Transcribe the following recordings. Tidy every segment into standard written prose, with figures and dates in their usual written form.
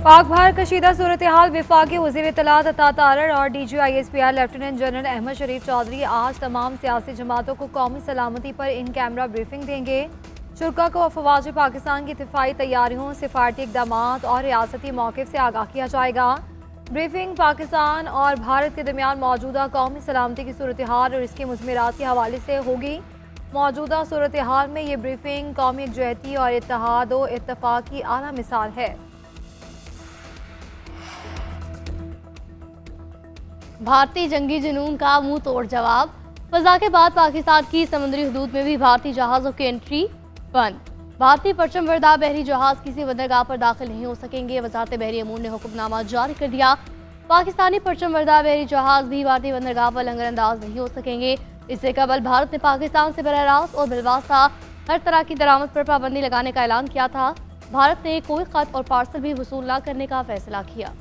पाक भारत कशीदा सूरत हाल विफाकी वज़ीर इत्तलात अता तारड़ और DGISPR लेफ्टिनेंट जनरल अहमद शरीफ चौधरी आज तमाम सियासी जमातों को कौमी सलामती पर इन कैमरा ब्रीफिंग देंगे। शुरा को अफवाज पाकिस्तान की दिफाई तैयारियों, सिफारती इकदाम और रियासती मौक़िफ़ से आगाह किया जाएगा। ब्रीफिंग पाकिस्तान और भारत के दरमियान मौजूदा कौमी सलामती की सूरत हाल और इसके मुज़म्मरात के हवाले से होगी। मौजूदा सूरत हाल में ये ब्रीफिंग कौमी यकजहती और इत्तेहाद व इत्तफ़ाक़ की आला मिसाल है। भारतीय जंगी जुनून का मुंह तोड़ जवाब। फजा के बाद पाकिस्तान की समुद्री हदूद में भी भारतीय जहाज़ों की एंट्री बंद। भारतीय परचम बरदार बहरी जहाज किसी बंदरगाह पर दाखिल नहीं हो सकेंगे। वजारत बहरी अमूर ने हुक्मनामा जारी कर दिया। पाकिस्तानी परचम बरदार बहरी जहाज भी भारतीय बंदरगाह पर लंगर अंदाज नहीं हो सकेंगे। इससे कबल भारत ने पाकिस्तान से बरह रास्त और बिलवास्ता हर तरह की दरामद पर पाबंदी लगाने का ऐलान किया था। भारत ने कोई खत और पार्सल भी वसूल न करने का फैसला किया।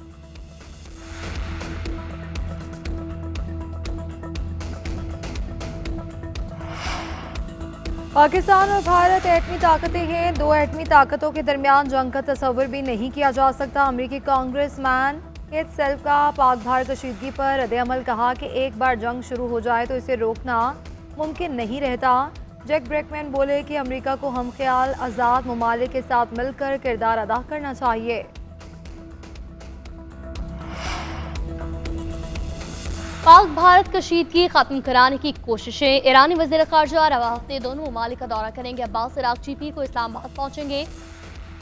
पाकिस्तान और भारत एटमी ताकतें हैं। दो एटमी ताकतों के दरमियान जंग का तस्वर भी नहीं किया जा सकता। अमरीकी कांग्रेसमैन केथ सेल्फ का पाक भारत कशीदगी पर रद्द-ए-अमल, कहा कि एक बार जंग शुरू हो जाए तो इसे रोकना मुमकिन नहीं रहता। जैक ब्रेकमैन बोले कि अमरीका को हम ख्याल आज़ाद ममालिक के साथ मिलकर किरदार अदा करना चाहिए। पाक भारत कशीदगी खत्म कराने की कोशिशें। ईरानी वज़ीर ख़ारजा रवा हफ्ते दोनों ममालिक का दौरा करेंगे। अब्बास इराक़ची पीर को इस्लामाबाद पहुंचेंगे।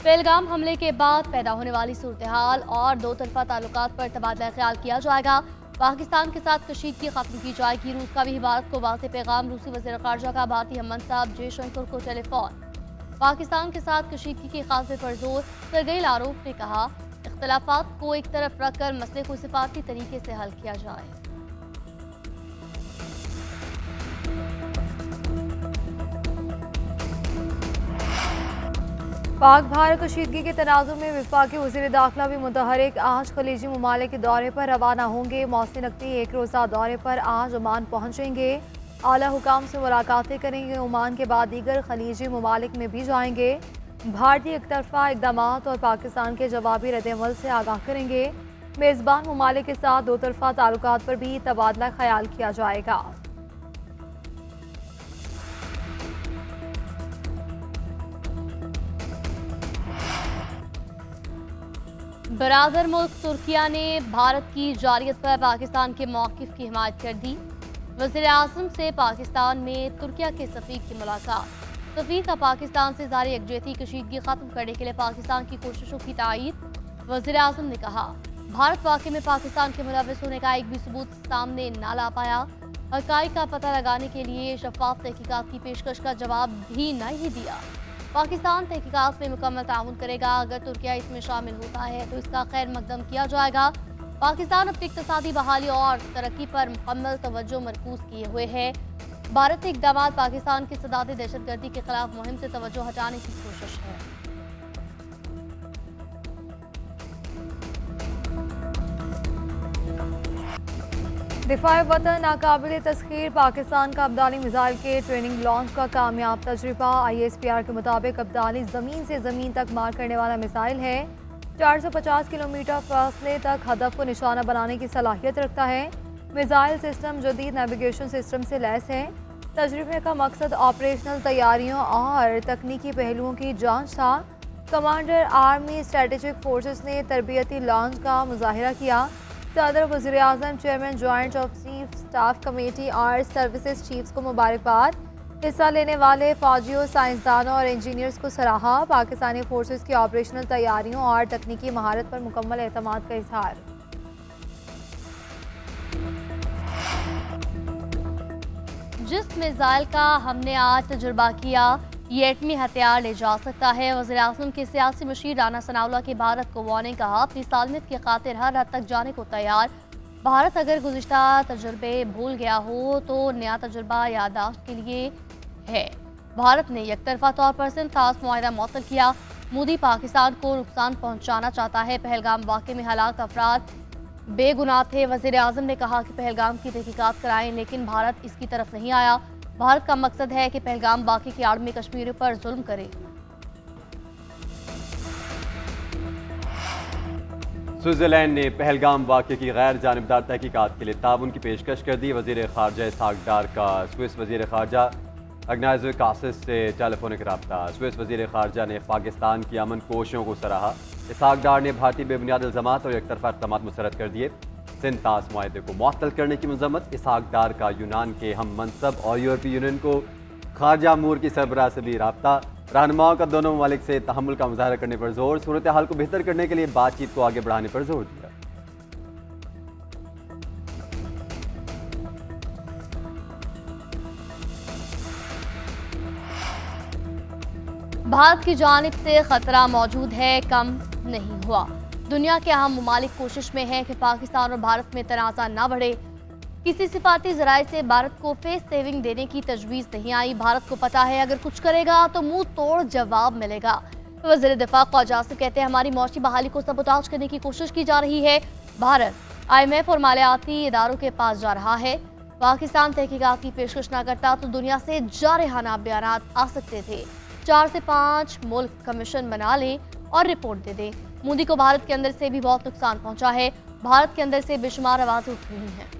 पहलगाम हमले के बाद पैदा होने वाली सूरत हाल और दो तरफा ताल्लुकात पर तबादला ख्याल किया जाएगा। पाकिस्तान के साथ कशीदगी खत्म की जाएगी। रूस का भी भारत को वाज़ेह पैगाम। रूसी वज़ीर ख़ारजा का भारतीय हममंसब जयशंकर को टेलीफोन। पाकिस्तान के साथ कशीदगी के खात्मे पर जोर। सरगई लारोफ ने कहा, इख्तलाफात को एक तरफ रखकर मसले को सिफारती तरीके से हल किया जाए। पाक भारत कशीदगी के तनाजुर में वफाकी वज़ीर दाखिला भी मुतहरिक। आज खलीजी ममालिक के दौरे पर रवाना होंगे। मौसिन नकवी एक रोज़ा दौरे पर आज ओमान पहुँचेंगे। आला हुकाम से मुलाकातें करेंगे। ओमान के बाद दीगर खलीजी ममालिक में भी जाएंगे। भारतीय एक तरफा इकदाम और पाकिस्तान के जवाबी रद्द-ए-अमल से आगाह करेंगे। मेज़बान ममालिक के साथ दो तरफा ताल्लुकात पर भी तबादला ख्याल किया जाएगा। बरादर मुल्क तुर्किया ने भारत की जारियत पर पाकिस्तान के मौक़िफ़ की हिमायत कर दी। वज़ीर आज़म से पाकिस्तान में तुर्किया के सफ़ीर की मुलाकात। सफ़ीर का पाकिस्तान से जारी यकजहती कशीदगी ख़त्म करने के लिए पाकिस्तान की कोशिशों की तायीद। वज़ीर आज़म ने कहा, भारत वाक़ई में पाकिस्तान के मुलव्वस होने का एक भी सबूत सामने ना ला पाया। हक़ाइक़ का पता लगाने के लिए शफ़ाफ़ तहक़ीक़ात की पेशकश का जवाब भी नहीं दिया। पाकिस्तान तहक़ीक़ात में मुकम्मल ताउन करेगा। अगर तुर्किया इसमें शामिल होता है तो इसका खैर मकदम किया जाएगा। पाकिस्तान अपनी इक़्तिसादी बहाली और तरक्की पर मुकम्मल तवज्जो मरकूज़ किए हुए है। भारतीय इक़दाम पाकिस्तान की सदात दहशतगर्दी के खिलाफ मुहिम से तवज्जो हटाने की कोशिश है। दिफाए वतन नाकाबिल तस्खीर। पाकिस्तान का अब्दाली मिसाइल के ट्रेनिंग लॉन्च का कामयाब तजुर्बा। ISPR के मुताबिक अब्दाली ज़मीन से ज़मीन तक मार करने वाला मिसाइल है। 450 किलोमीटर फासले तक हदफ को निशाना बनाने की सलाहियत रखता है। मिसाइल सिस्टम जदीद नेविगेशन सिस्टम से लैस है। तजुर्बे का मकसद ऑपरेशनल तैयारियों और तकनीकी पहलुओं की जाँच था। कमांडर आर्मी स्ट्रेटेजिक फोर्सेस ने तरबियती लॉन्च का मुजाहिरा किया। सदर, वज़ीर आज़म, chairman joint of chief staff committee और सर्विसेज चीफ्स को मुबारकबाद। हिस्सा लेने वाले फौजियों, साइंसदानों और इंजीनियर्स को सराहा। पाकिस्तानी फोर्सेस की ऑपरेशनल तैयारियों और तकनीकी महारत पर मुकम्मल एतमाद का इजहार। जिस मिसाइल का हमने आज तजुर्बा किया, ये एटमी हथियार ले जा सकता है। वज़ीर आज़म के सियासी मशीर राना सनाउल्लाह की भारत को वार्निंग। कहा, अपनी सालमियत की खातिर हर हद तक जाने को तैयार। भारत अगर गुज़िश्ता तजुर्बे भूल गया हो तो नया तजुर्बा याददाश्त के लिए है। भारत ने एकतरफा तौर पर सिंथास मुआहिदा मुअत्तल किया। मोदी पाकिस्तान को नुकसान पहुँचाना चाहता है। पहलगाम वाक़े में हलाक अफराद बेगुनाह थे। वज़ीर आज़म ने कहा कि पहलगाम की तहकीकात कराएं, लेकिन भारत इसकी तरफ नहीं आया। भारत का मकसद है कि पहलगाम वाक़े की आड़ में कश्मीरियों पर जुल्म करे। स्विट्ज़रलैंड ने पहलगाम वाक़े की गैर जानिबदार तहकीकात के लिए ताउन की पेशकश कर दी। वज़ीर ख़ारजा इसहाक डार का स्विस वज़ीर ख़ारजा अग्नाज़ कासिस से टेलीफोनिक रब्ता। स्विस वज़ीर ख़ारजा ने पाकिस्तान की अमन कोशिशों को सराहा। इसहाक डार ने भारतीय बेबुनियाद इल्ज़ामात और एकतरफ़ा इक़दामात मुस्तरद कर दिए। सिंतास मुआहदे को मुअत्तल करने की मज़म्मत। इसहाक डार का यूनान के हम मनसब और यूरोपीय यूनियन को खारजा अमूर की सरबराह से भी रब्ता। रहनुमाओं का दोनों ममालिक से तहम्मुल का मुज़ाहरा करने पर जोर। सूरत हाल को बेहतर करने के लिए बातचीत को आगे बढ़ाने पर जोर दिया। भारत की जानिब से खतरा मौजूद है, कम नहीं हुआ। दुनिया के अहम ममालिक कोशिश में है कि पाकिस्तान और भारत में तनाज़ा न बढ़े। किसी सिफाती ज़राए से भारत को फेस सेविंग देने की तजवीज़ नहीं आई। भारत को पता है अगर कुछ करेगा तो मुंह तोड़ जवाब मिलेगा। वज़ीर दिफा ख्वाजा आसिफ कहते हैं हमारी मौशी बहाली को सबोताज करने की कोशिश की जा रही है। भारत IMF और मालियाती इदारों के पास जा रहा है। पाकिस्तान तहकीकात की पेशकश न करता तो दुनिया से जारहाना बयानात आ सकते थे। 4 से 5 मुल्क कमीशन बना लें और रिपोर्ट दे दें। मोदी को भारत के अंदर से भी बहुत नुकसान पहुंचा है। भारत के अंदर से बेशुमार आवाज़ें उठ रही हैं।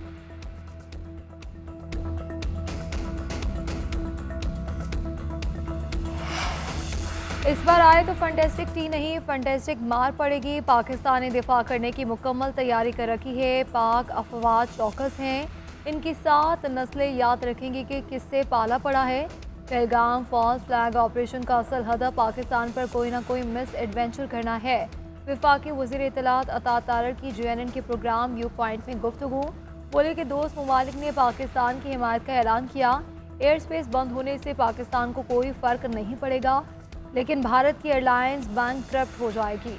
इस बार आए तो फंटेस्टिक टी नहीं, फंटेस्टिक मार पड़ेगी। पाकिस्तान ने दिफा करने की मुकम्मल तैयारी कर रखी है। पाक अफवाज चौकस हैं। इनकी 7 नस्लें याद रखेंगी कि किससे पाला पड़ा है। पहलगाम फॉल्स फ्लैग ऑपरेशन का असल हदफ पाकिस्तान पर कोई ना कोई मिस एडवेंचर करना है। वफाकी वज़ीर इत्तलात अता तारड़ की JNN के प्रोग्राम व्यू पॉइंट में गुफ्तगू। बोले कि दोस्त ममालिक ने पाकिस्तान की हिमायत का ऐलान किया। एयर स्पेस बंद होने से पाकिस्तान को कोई फ़र्क नहीं पड़ेगा, लेकिन भारत की एयरलाइंस बैंकक्रप्ट हो जाएगी।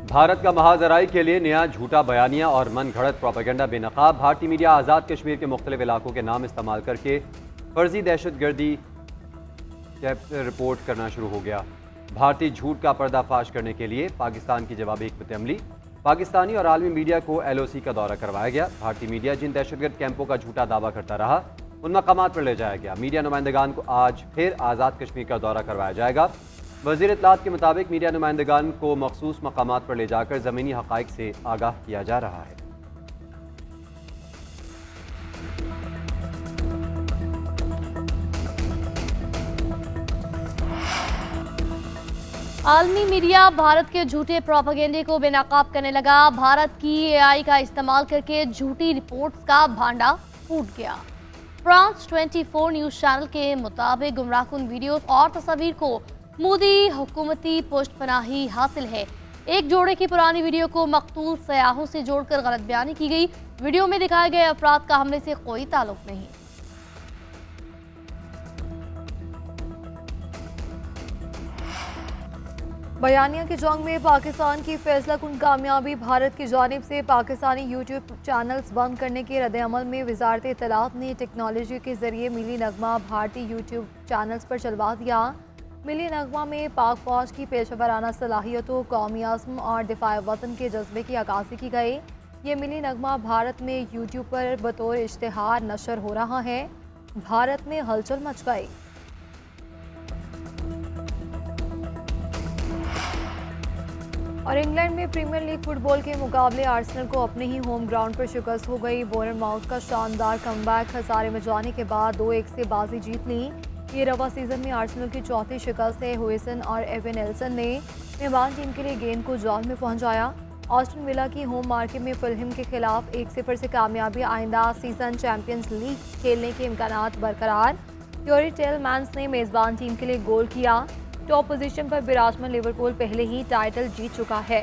भारत का महाजराई के लिए नया झूठा बयानिया और मन घड़त प्रोपेगेंडा बेनकाब। भारतीय मीडिया आज़ाद कश्मीर के मुख्तलिफ इलाकों के नाम इस्तेमाल करके फर्जी दहशतगर्दी रिपोर्ट करना शुरू हो गया। भारतीय झूठ का पर्दाफाश करने के लिए पाकिस्तान की जवाबी हिकमत अमली, पाकिस्तानी और आलमी मीडिया को LOC का दौरा करवाया गया। भारतीय मीडिया जिन दहशतगर्द कैंपों का झूठा दावा करता रहा उन मकामात पर ले जाया गया। मीडिया नुमाइंदगान को आज फिर आज़ाद कश्मीर का दौरा करवाया जाएगा। वज़ीर इत्तलात के मुताबिक मीडिया नुमाइंदगान को मखसूस मकामात पर ले जाकर ज़मीनी हक़ाइक़ से आगाह किया जा रहा है। आलमी मीडिया भारत के झूठे प्रोपेगेंडे को बेनकाब करने लगा। भारत की AI का इस्तेमाल करके झूठी रिपोर्ट्स का भांडा फूट गया। फ्रांस 24 न्यूज़ चैनल के मुताबिक गुमराहकुन वीडियो और तस्वीर को मोदी हुकूमती पुष्टपनाही हासिल है। एक जोड़े की पुरानी वीडियो को मकतूल सयाहों से जोड़कर गलत बयानी की गई। वीडियो में दिखाए गए अफराद का हमले से कोई ताल्लुक नहीं। बयानिया की जंग में पाकिस्तान की फैसलाकुन कामयाबी। भारत की जानिब से पाकिस्तानी यूट्यूब चैनल्स बंद करने के रद्द-ए-अमल में वज़ारत इत्तलात ने टेक्नोलॉजी के जरिए मिली नगमा भारतीय यूट्यूब चैनल्स पर चलवा दिया। मिली नगमा में पाक फौज की पेशेवराना सलाहियतों, कौमी अज़्म और दिफा वतन के जज्बे की अक्कासी की गई। ये मिली नगमा भारत में यूट्यूब पर बतौर इश्तिहार नशर हो रहा है। भारत में हलचल मच गई। और इंग्लैंड में प्रीमियर लीग फुटबॉल के मुकाबले आर्सेनल को अपने ही होम ग्राउंड पर शिकस्त हो गई। बोर्नमाउथ का शानदार कमबैक, खसारे में जाने के बाद 2-1 से बाजी जीत ली। ये रवा सीजन में आर्सेनल की चौथी शिकस्त है। हुएसन और एवन एल्सन ने मेहमान टीम के लिए गेंद को जाल में पहुंचाया। ऑस्टन विला की होम मार्के में फुलहम के खिलाफ 1-0 से कामयाबी। आइंदा सीजन चैंपियंस लीग खेलने के इम्कानात बरकरार। यूरी टेलमैन्स ने मेज़बान टीम के लिए गोल किया। टॉप पोजीशन पर विराजमान लिवरपूल पहले ही टाइटल जीत चुका है।